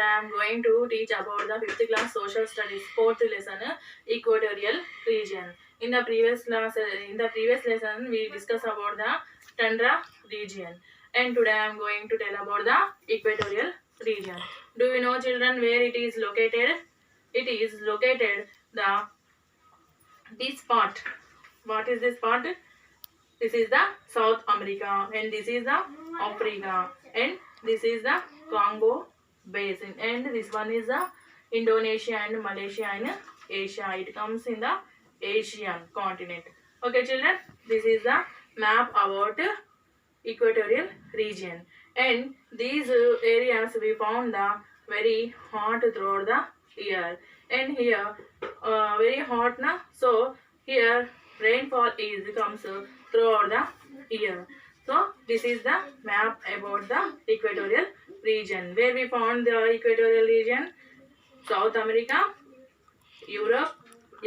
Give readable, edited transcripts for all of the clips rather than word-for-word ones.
I am going to teach about the 5th class social studies 4th lesson equatorial region. In the previous lesson we discussed about the tundra region, and today I am going to tell about the equatorial region. Do you know, children, where it is located? It is located this part. What is this part? This is the South America, and this is the Africa, and this is the Congo Basin, and this one is the Indonesia and Malaysia in Asia. It comes in the Asian continent. Okay, children, this is the map about equatorial region, and these areas we found the very hot throughout the year, and here very hot na, so here rainfall is comes throughout the year. So this is the map about the equatorial region, where we found the equatorial region: South America, Europe,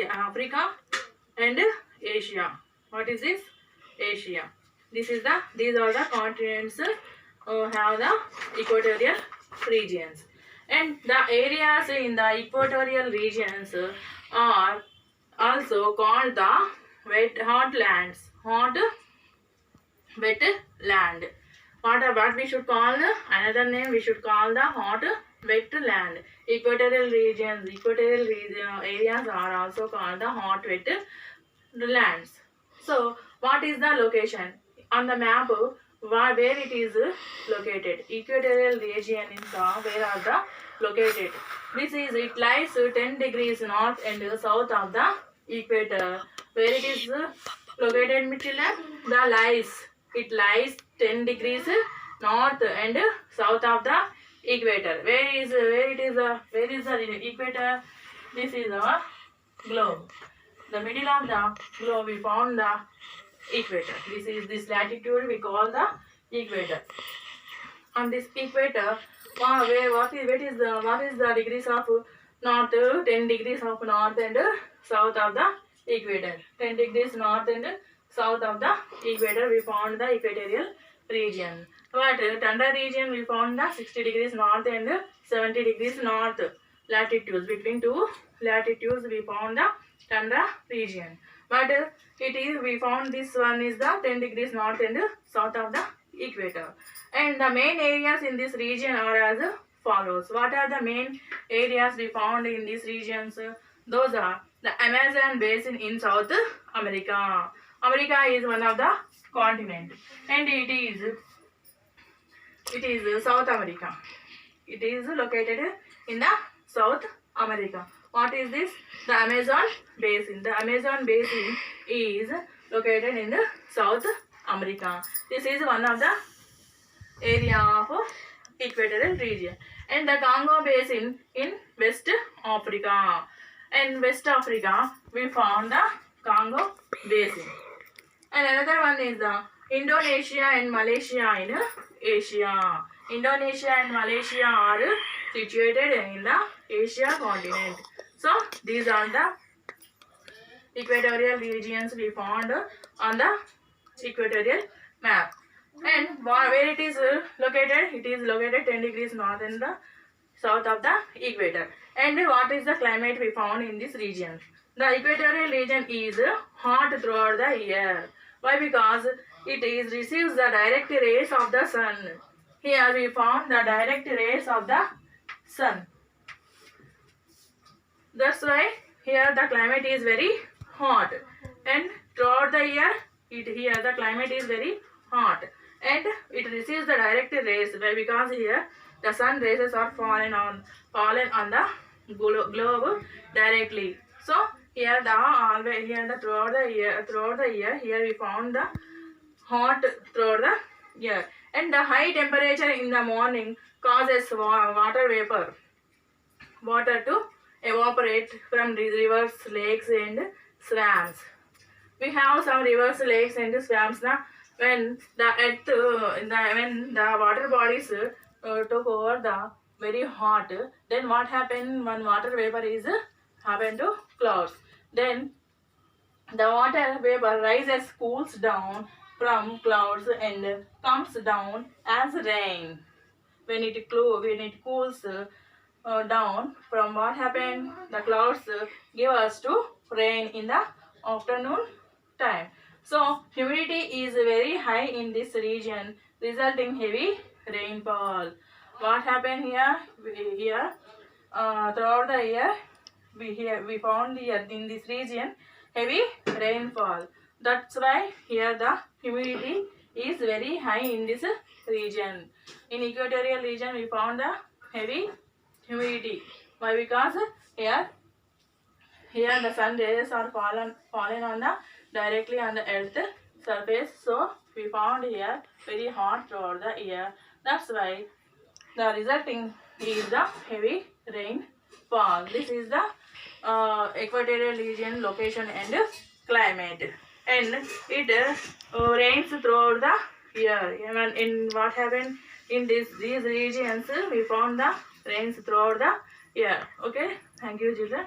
Africa, and Asia. What is this? Asia. These are the continents have the equatorial regions, and the areas in the equatorial regions are also called the wetlands. Wetland. What we should call another name? We should call the hot wetland. Equatorial regions, areas are also called the hot wetlands. So, what is the location on the map? Where it is located? Equatorial region in where are the located? It lies 10 degrees north and south of the equator. Where it is located, children? It lies 10 degrees north and south of the equator. Where is the equator? This is our globe. The middle of the globe we found the equator. This latitude we call the equator. On this equator, what is the degrees of north? 10 degrees of north and south of the equator. 10 degrees north and south of the equator we found the equatorial region. But tundra region we found the 60 degrees north and 70 degrees north latitudes. Between two latitudes we found the tundra region. But we found this one is the 10 degrees north and south of the equator. And the main areas in this region are as follows. What are the main areas we found in these regions? Those are the Amazon basin in South America. America is one of the continent, and it is South America. It is located in the South America. What is this? The Amazon basin. The Amazon basin is located in the South America. This is one of the area of equatorial region. And the Congo basin in West Africa. And West Africa we found the Congo basin. And another one is the Indonesia and Malaysia in Asia. Indonesia and Malaysia are situated in the Asia continent. So these are the equatorial regions we found on the equatorial map. And where it is located? It is located 10 degrees north and the south of the equator. And what is the climate we found in this region? The equatorial region is hot throughout the year. Why? Because it receives the direct rays of the sun. Here we found the direct rays of the sun. That's why here the climate is very hot, and throughout the year here the climate is very hot, and it receives the direct rays. Why? Because here the sun rays are fallen on the globe directly. So here throughout the year here we found the hot throughout the year, and the high temperature in the morning causes water to evaporate from the rivers, lakes, and swamps. We have some rivers, lakes, and swamps now. When when the water bodies took over the very hot, then what happened? When water vapor is happened to clouds, then the water vapor rises, cools down from clouds and comes down as rain. When it cools down. From what happened, the clouds give us to rain in the afternoon time. So humidity is very high in this region, resulting heavy rainfall. What happened here? Throughout the year, we found here in this region heavy rainfall. That's why here the humidity is very high in this region. In equatorial region, we found the heavy humidity. Why? Because here the sun rays are fallen on the directly on the earth surface. So we found here very hot throughout the year. That's why the resulting is the heavy rainfall. This is the equatorial region location and climate. And it rains throughout the year. And in what happened in these regions, we found the rains throughout the year. Okay, thank you, children.